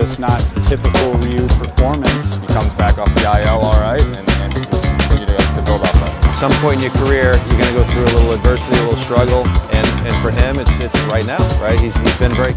just not typical Ryu performance. He comes back off the IL all right, and we can just continue to build off that. At some point in your career, you're going to go through a little adversity, a little struggle, and for him, it's right now, right? He's been great.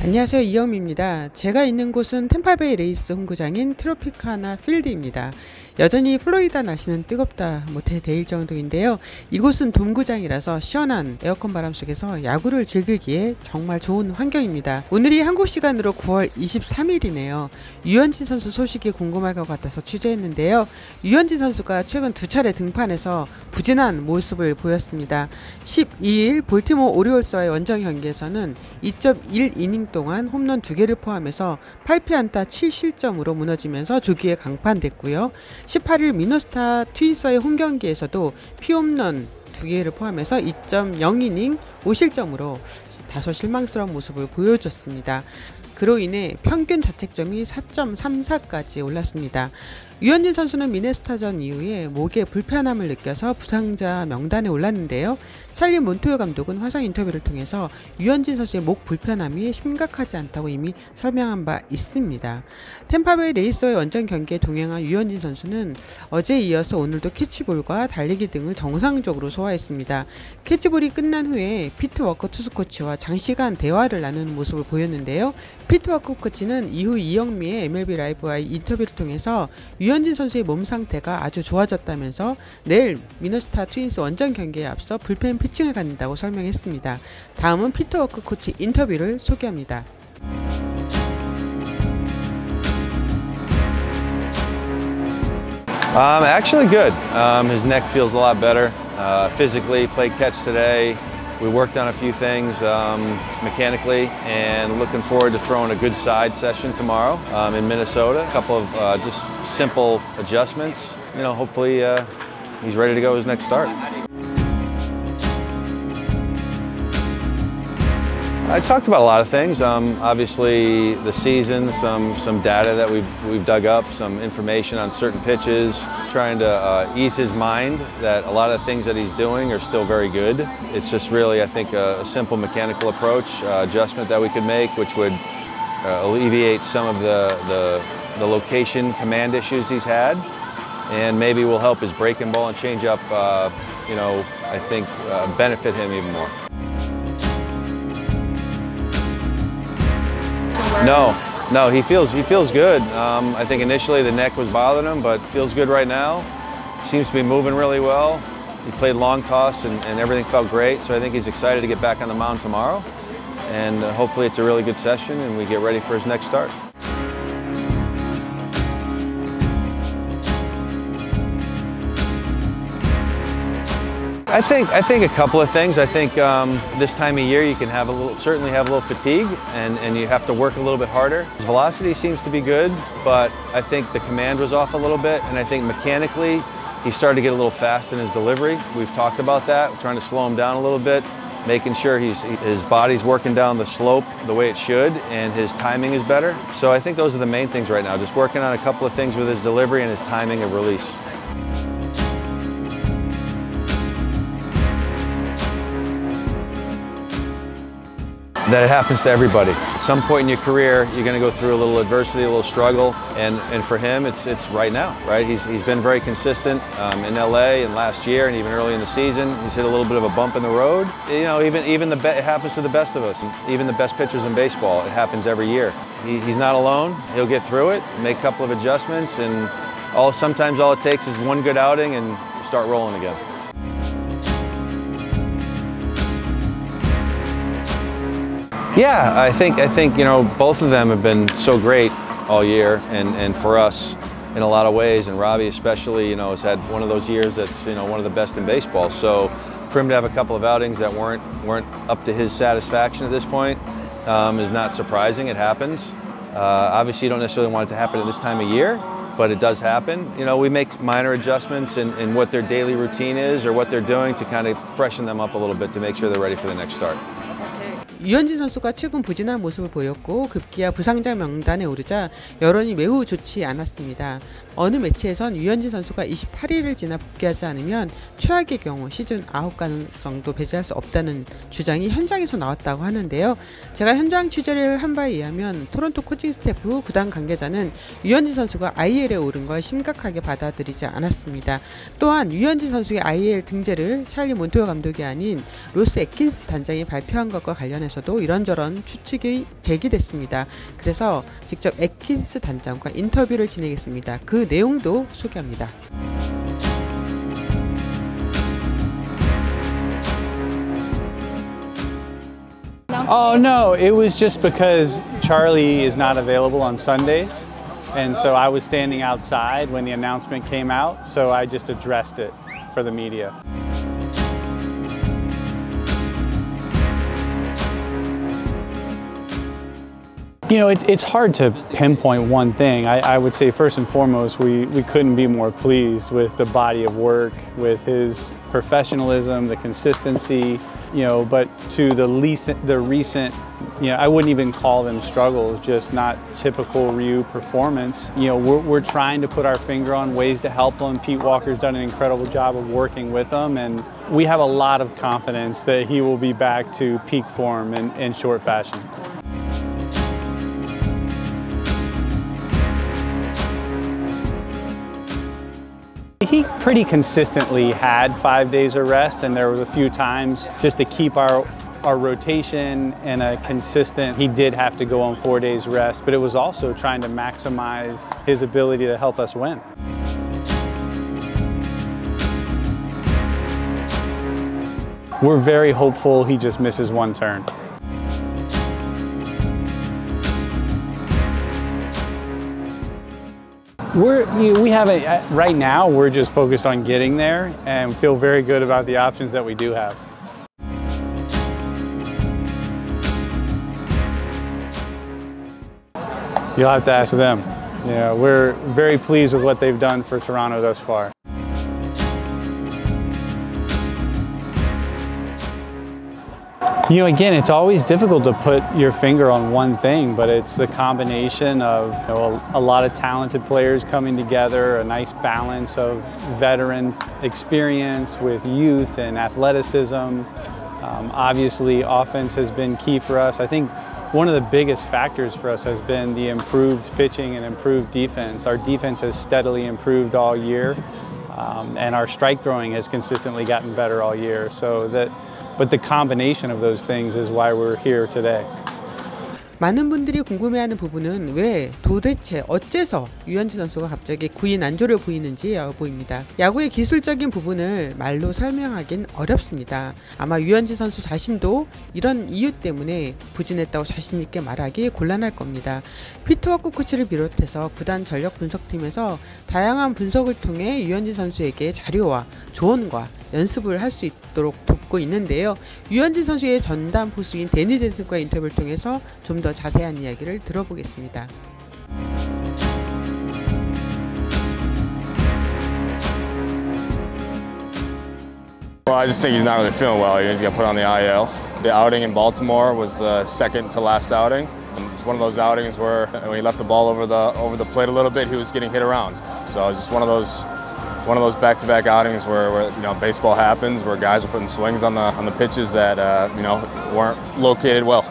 안녕하세요, 이영미입니다. 제가 있는 곳은 탬파베이 레이스 홈구장인 트로피카나필드입니다. 여전히 플로리다 날씨는 뜨겁다 못해 데일 정도인데요. 이곳은 돔구장이라서 시원한 에어컨 바람 속에서 야구를 즐기기에 정말 좋은 환경입니다. 오늘이 한국 시간으로 9월 23일이네요. 류현진 선수 소식이 궁금할 것 같아서 취재했는데요. 류현진 선수가 최근 2차례 등판해서 부진한 모습을 보였습니다. 12일 볼티모어 오리올스와의 원정 경기에서는 2.1이닝 동안 홈런 2개를 포함해서 8피안타 7실점으로 무너지면서 조기에 강판됐고요. 18일 미네소타 트윈스와의 홈경기에서도 피홈런 2개를 포함해서 2.0이닝 5실점으로 다소 실망스러운 모습을 보여줬습니다. 그로 인해 평균 자책점이 4.34까지 올랐습니다. 류현진 선수는 미네소타전 이후에 목에 불편함을 느껴서 부상자 명단에 올랐는데요. 찰리 몬토요 감독은 화상인터뷰를 통해서 류현진 선수의 목 불편함이 심각하지 않다고 이미 설명한 바 있습니다. 탬파베이 레이스와의 원정 경기에 동행한 류현진 선수는 어제에 이어서 오늘도 캐치볼과 달리기 등을 정상적으로 소화했습니다. 캐치볼이 끝난 후에 피트워커 투수코치와 장시간 대화를 나누는 모습을 보였는데요. 피트워커 코치는 이후 이영미의 Mlb라이브와의 인터뷰를 통해서 류현진 선수의 몸 상태가 아주 좋아졌다면서 내일 미네소타 트윈스 원정 경기에 앞서 불펜 피칭을 갖는다고 설명했습니다. 다음은 피트워커 코치 인터뷰를 소개합니다. Actually good. His neck feels a lot better. Physically, played catch today. We worked on a few things mechanically, and looking forward to throwing a good side session tomorrow in Minnesota. A couple of just simple adjustments. You know, hopefully he's ready to go his next start. I talked about a lot of things. Obviously, the season, some data that we've dug up, some information on certain pitches, trying to ease his mind that a lot of the things that he's doing are still very good. It's just really, I think, a simple mechanical approach, adjustment that we could make, which would alleviate some of the location command issues he's had, and maybe will help his breaking ball and change up, you know, I think benefit him even more. No, he feels good. I think initially the neck was bothering him, but feels good right now. Seems to be moving really well. He played long toss and everything felt great, so I think he's excited to get back on the mound tomorrow. And hopefully it's a really good session and we get ready for his next start. I think a couple of things. I think this time of year you can have certainly have a little fatigue, and you have to work a little bit harder. His velocity seems to be good, but I think the command was off a little bit, and I think mechanically he started to get a little fast in his delivery. We've talked about that. We're trying to slow him down a little bit, making sure his body's working down the slope the way it should, and his timing is better. So I think those are the main things right now. Just working on a couple of things with his delivery and his timing of release. That it happens to everybody. At some point in your career, you're going to go through a little adversity, a little struggle, and for him, it's right now, right? He's been very consistent in LA and last year, and even early in the season. He's hit a little bit of a bump in the road. You know, it happens to the best of us, even the best pitchers in baseball. It happens every year. He's not alone. He'll get through it, make a couple of adjustments, and sometimes all it takes is one good outing and start rolling again. Yeah, I think you know, both of them have been so great all year, and for us in a lot of ways, and Robbie especially, you know, has had one of those years that's, you know, one of the best in baseball. So for him to have a couple of outings that weren't up to his satisfaction at this point is not surprising. It happens. Obviously, you don't necessarily want it to happen at this time of year, but it does happen. You know, we make minor adjustments in what their daily routine is or what they're doing to kind of freshen them up a little bit to make sure they're ready for the next start. 류현진 선수가 최근 부진한 모습을 보였고 급기야 부상자 명단에 오르자 여론이 매우 좋지 않았습니다. 어느 매체에선 류현진 선수가 28일을 지나 복귀하지 않으면 최악의 경우 시즌 아웃 가능성도 배제할 수 없다는 주장이 현장에서 나왔다고 하는데요. 제가 현장 취재를 한 바에 의하면 토론토 코칭 스태프 구단 관계자는 류현진 선수가 IL에 오른 걸 심각하게 받아들이지 않았습니다. 또한 류현진 선수의 IL 등재를 찰리 몬토요 감독이 아닌 로스 애킨스 단장이 발표한 것과 관련해서도 이런저런 추측이 제기됐습니다. 그래서 직접 애킨스 단장과 인터뷰를 진행했습니다. 그 내용도 소개합니다. Oh no, it was just because Charlie is not available on Sundays, and so I was standing outside when the announcement came out, so I just addressed it for the media. You know, it's hard to pinpoint one thing. I would say first and foremost, we couldn't be more pleased with the body of work, with his professionalism, the consistency, you know, but to the recent, you know, I wouldn't even call them struggles, just not typical Ryu performance. You know, we're trying to put our finger on ways to help him. Pete Walker's done an incredible job of working with him, and we have a lot of confidence that he will be back to peak form in short fashion. He pretty consistently had 5 days of rest, and there was a few times just to keep our rotation and a consistent, he did have to go on 4 days rest, but it was also trying to maximize his ability to help us win. We're very hopeful he just misses one turn. We haven't, right now we're just focused on getting there and feel very good about the options that we do have. You'll have to ask them. Yeah, we're very pleased with what they've done for Toronto thus far. You know, again, it's always difficult to put your finger on one thing, but it's the combination of, you know, a lot of talented players coming together, a nice balance of veteran experience with youth and athleticism. Obviously, offense has been key for us. I think one of the biggest factors for us has been the improved pitching and improved defense. Our defense has steadily improved all year, and our strike throwing has consistently gotten better all year. But the combination of those things is why we're here today. 많은 분들이 궁금해하는 부분은 왜 도대체 어째서 류현진 선수가 갑자기 구위 난조를 보이는지 여부입니다. 야구의 기술적인 부분을 말로 설명하긴 어렵습니다. 아마 류현진 선수 자신도 이런 이유 때문에 부진했다고 자신 있게 말하기 곤란할 겁니다. 피트 워크 코치를 비롯해서 구단 전력 분석팀에서 다양한 분석을 통해 류현진 선수에게 자료와 조언과 연습을 할 수 있도록 돕고 있는데요. 류현진 선수의 전담포수인 냔슨과의 인터뷰를 통해서 좀 더 자세한 이야기를 들어보겠습니다. Well, I just think he's not really feeling well. He's got put on the IL. The outing in Baltimore was the second to last outing. It was one of those outings where when he left the ball over the plate a little bit, he was getting hit around. So it was just one of those back-to-back outings where you know, baseball happens, where guys are putting swings on the pitches that you know, weren't located well.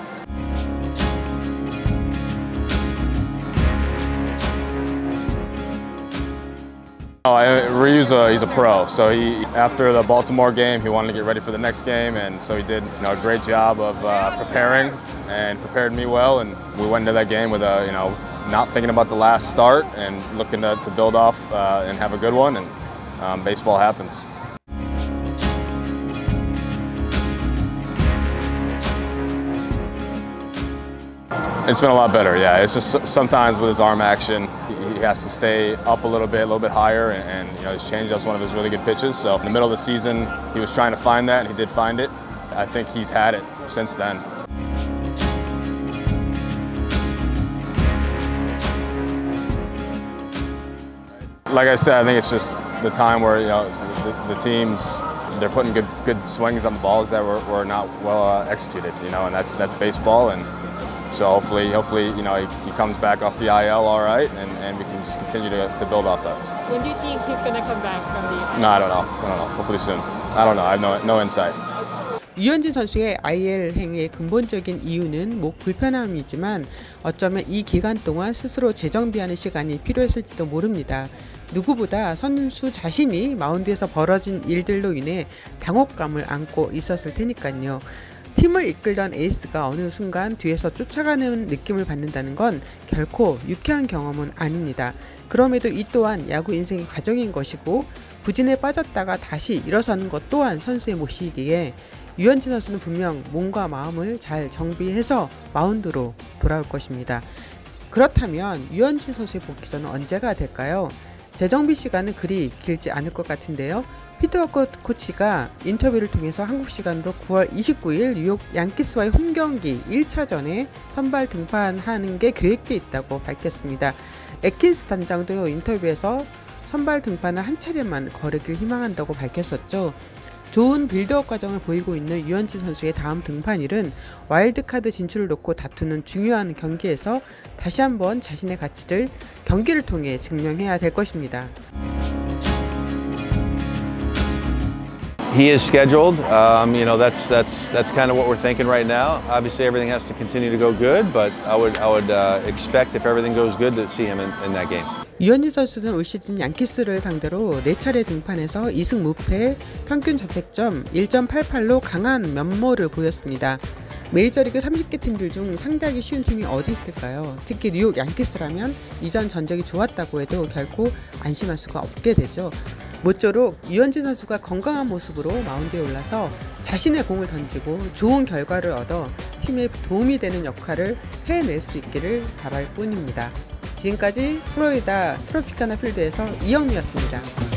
Ryu's he's a pro, so after the Baltimore game, he wanted to get ready for the next game, and so he did, you know, a great job of preparing and prepared me well, and we went into that game with you know, not thinking about the last start and looking to build off and have a good one, and baseball happens. It's been a lot better, yeah. It's just sometimes with his arm action, he has to stay up a little bit higher, and you know, his changeup's one of his really good pitches. So in the middle of the season, he was trying to find that, and he did find it. I think he's had it since then. like I said, I think it's just the time where the teams they're putting good swings on the balls that were not well executed, and that's baseball, and so hopefully he comes back off the IL all right, and we can just continue to build off that. When do you think he's gonna come back from the IL? No, I don't know. Hopefully soon. I don't know. I have no insight. 류현진 선수의 IL 행위의 근본적인 이유는 목 불편함이지만 어쩌면 이 기간 동안 스스로 재정비하는 시간이 필요했을지도 모릅니다. 누구보다 선수 자신이 마운드에서 벌어진 일들로 인해 당혹감을 안고 있었을 테니까요. 팀을 이끌던 에이스가 어느 순간 뒤에서 쫓아가는 느낌을 받는다는 건 결코 유쾌한 경험은 아닙니다. 그럼에도 이 또한 야구 인생의 과정인 것이고 부진에 빠졌다가 다시 일어서는 것 또한 선수의 몫이기에 류현진 선수는 분명 몸과 마음을 잘 정비해서 마운드로 돌아올 것입니다. 그렇다면 류현진 선수의 복귀전은 언제가 될까요? 재정비 시간은 그리 길지 않을 것 같은데요. 투수코치가 인터뷰를 통해서 한국 시간으로 9월 29일 뉴욕 양키스와의 홈경기 1차전에 선발 등판하는 게 계획돼 있다고 밝혔습니다. 애킨스 단장도 인터뷰에서 선발 등판을 한 차례만 거르길 희망한다고 밝혔었죠. 좋은 빌드업 과정을 보이고 있는 류현진 선수의 다음 등판일은 와일드카드 진출을 놓고 다투는 중요한 경기에서 다시 한번 자신의 가치를 경기를 통해 증명해야 될 것입니다. He is scheduled. That's kind of what we're thinking right now. Obviously, everything has to continue to go good, but I would expect if everything goes good to see him in that game. 류현진 선수는 올 시즌 양키스를 상대로 4차례 등판해서 2승 무패, 평균 자책점 1.88로 강한 면모를 보였습니다. 메이저리그 30개 팀들 중 상대하기 쉬운 팀이 어디 있을까요? 특히 뉴욕 양키스라면 이전 전적이 좋았다고 해도 결코 안심할 수가 없게 되죠. 모쪼록 류현진 선수가 건강한 모습으로 마운드에 올라서 자신의 공을 던지고 좋은 결과를 얻어 팀에 도움이 되는 역할을 해낼 수 있기를 바랄 뿐입니다. 지금까지 플로리다 트로피카나필드에서 이영미였습니다.